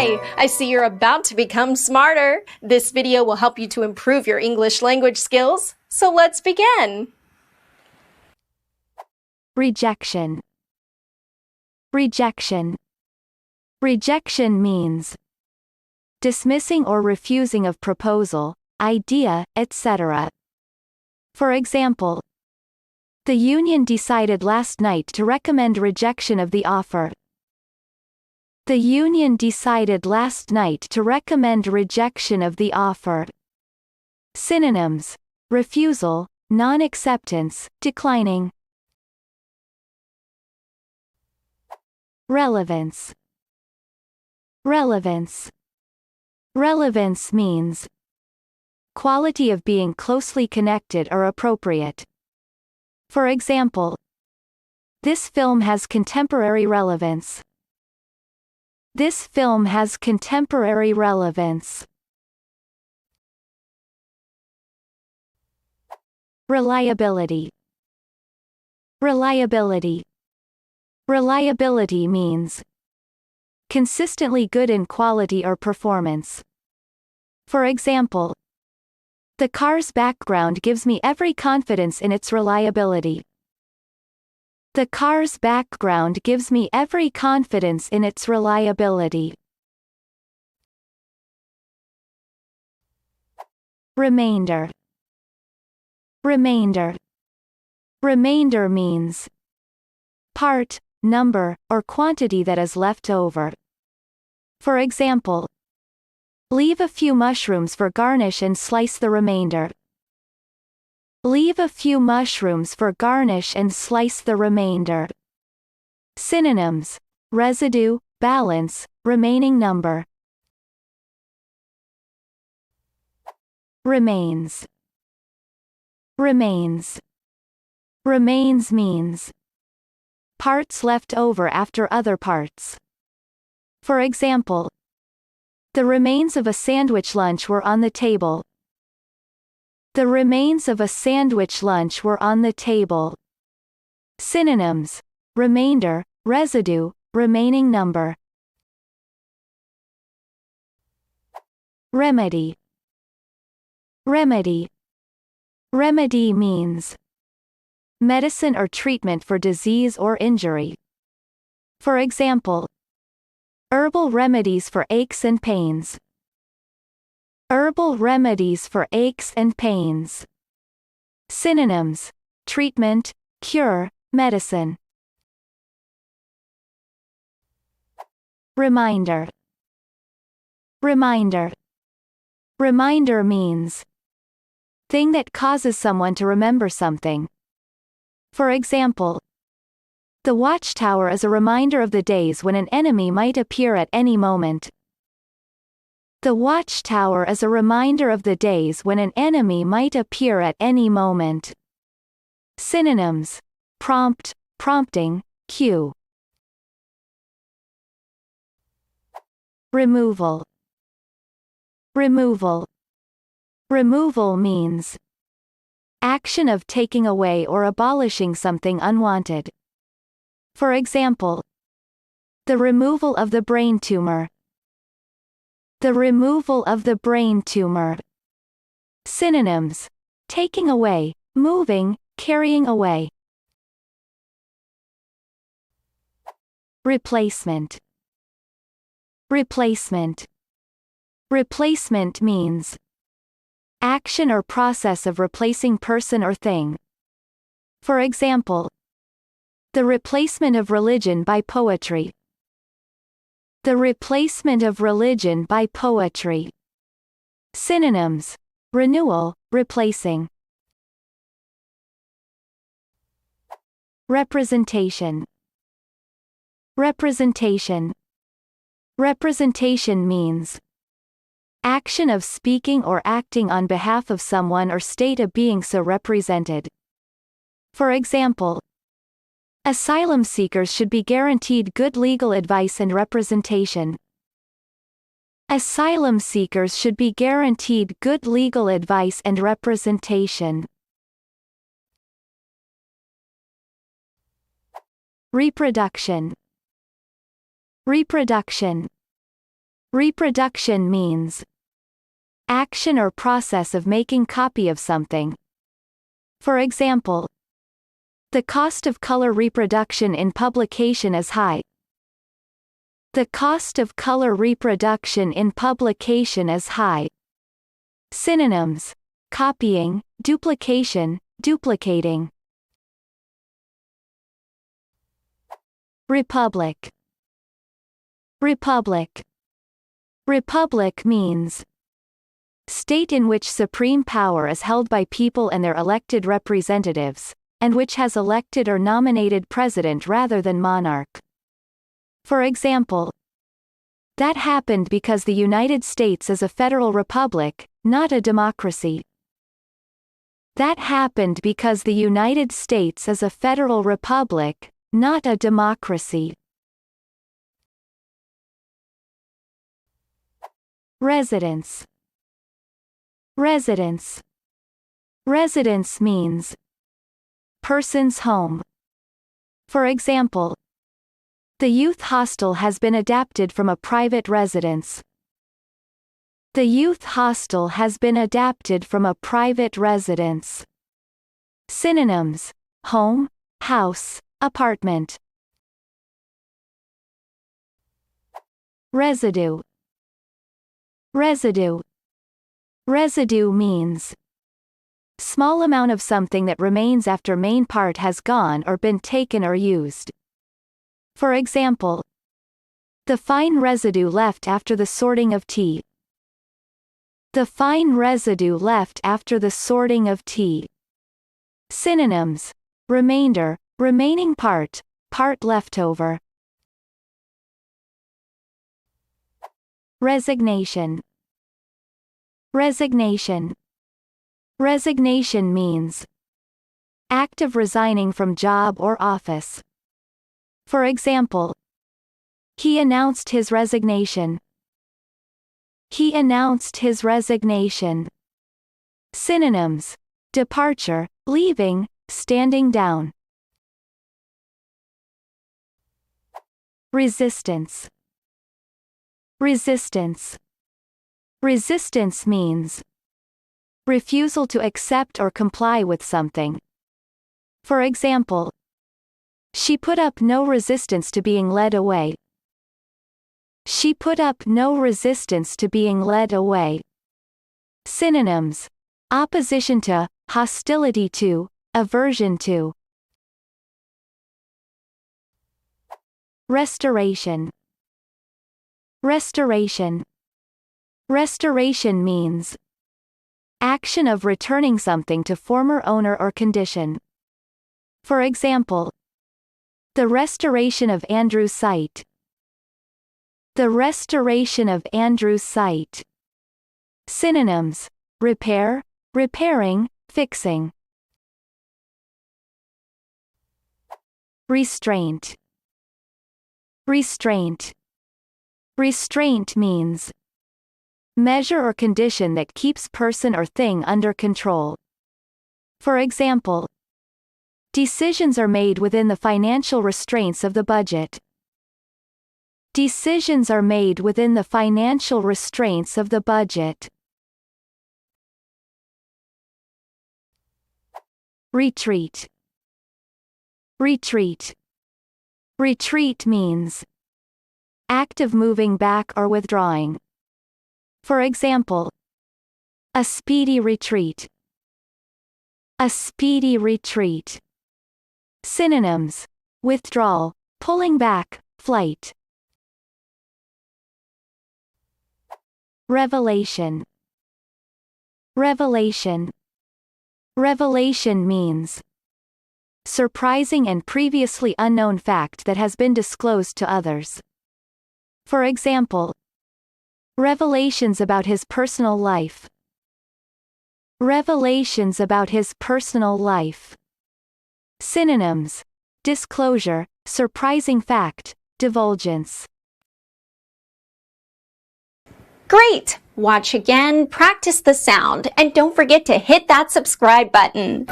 Hi! I see you're about to become smarter. This video will help you to improve your English language skills. So let's begin. Rejection. Rejection. Rejection means dismissing or refusing of proposal, idea, etc. For example, the union decided last night to recommend rejection of the offer. The union decided last night to recommend rejection of the offer. Synonyms: refusal, non-acceptance, declining. Relevance. Relevance. Relevance means quality of being closely connected or appropriate. For example, this film has contemporary relevance. This film has contemporary relevance. Reliability. Reliability. Reliability means consistently good in quality or performance. For example, the car's background gives me every confidence in its reliability. The car's background gives me every confidence in its reliability. Remainder. Remainder. Remainder means part, number, or quantity that is left over. For example, leave a few mushrooms for garnish and slice the remainder. Leave a few mushrooms for garnish and slice the remainder. Synonyms: residue, balance, remaining number. Remains. Remains. Remains means parts left over after other parts. For example, the remains of a sandwich lunch were on the table. The remains of a sandwich lunch were on the table. Synonyms: remainder, residue, remaining number. Remedy. Remedy. Remedy means medicine or treatment for disease or injury. For example, herbal remedies for aches and pains. Herbal remedies for aches and pains. Synonyms: treatment, cure, medicine. Reminder. Reminder. Reminder means thing that causes someone to remember something. For example, the watchtower is a reminder of the days when an enemy might appear at any moment. The watchtower is a reminder of the days when an enemy might appear at any moment. Synonyms: prompt, prompting, cue. Removal. Removal. Removal means action of taking away or abolishing something unwanted. For example, the removal of the brain tumor. The removal of the brain tumor. Synonyms: taking away, moving, carrying away. Replacement. Replacement. Replacement means action or process of replacing person or thing. For example, the replacement of religion by poetry. The replacement of religion by poetry. Synonyms: renewal, replacing. Representation. Representation. Representation means action of speaking or acting on behalf of someone or state of being so represented. For example, asylum seekers should be guaranteed good legal advice and representation. Asylum seekers should be guaranteed good legal advice and representation. Reproduction. Reproduction. Reproduction means action or process of making copy of something. For example, the cost of color reproduction in publication is high. The cost of color reproduction in publication is high. Synonyms: copying, duplication, duplicating. Republic. Republic. Republic means state in which supreme power is held by people and their elected representatives, and which has elected or nominated president rather than monarch. For example, that happened because the United States is a federal republic, not a democracy. That happened because the United States is a federal republic, not a democracy. Residence. Residence. Residence means person's home. For example, the youth hostel has been adapted from a private residence. The youth hostel has been adapted from a private residence. Synonyms: home, house, apartment. Residue. Residue. Residue means small amount of something that remains after main part has gone or been taken or used. For example, the fine residue left after the sorting of tea. The fine residue left after the sorting of tea. Synonyms: remainder, remaining part, part leftover. Resignation. Resignation. Resignation means act of resigning from job or office. For example, he announced his resignation. He announced his resignation. Synonyms: departure, leaving, standing down. Resistance. Resistance. Resistance means refusal to accept or comply with something. For example, she put up no resistance to being led away. She put up no resistance to being led away. Synonyms: opposition to, hostility to, aversion to. Restoration. Restoration. Restoration means action of returning something to former owner or condition. For example, the restoration of Andrew's sight. The restoration of Andrew's sight. Synonyms: repair, repairing, fixing. Restraint. Restraint. Restraint means measure or condition that keeps person or thing under control. For example, decisions are made within the financial restraints of the budget. Decisions are made within the financial restraints of the budget. Retreat. Retreat. Retreat means act of moving back or withdrawing. For example, a speedy retreat. A speedy retreat. Synonyms: withdrawal, pulling back, flight. Revelation. Revelation. Revelation means surprising and previously unknown fact that has been disclosed to others. For example, revelations about his personal life. Revelations about his personal life. Synonyms: disclosure, surprising fact, divulgence. Great! Watch again, practice the sound, and don't forget to hit that subscribe button.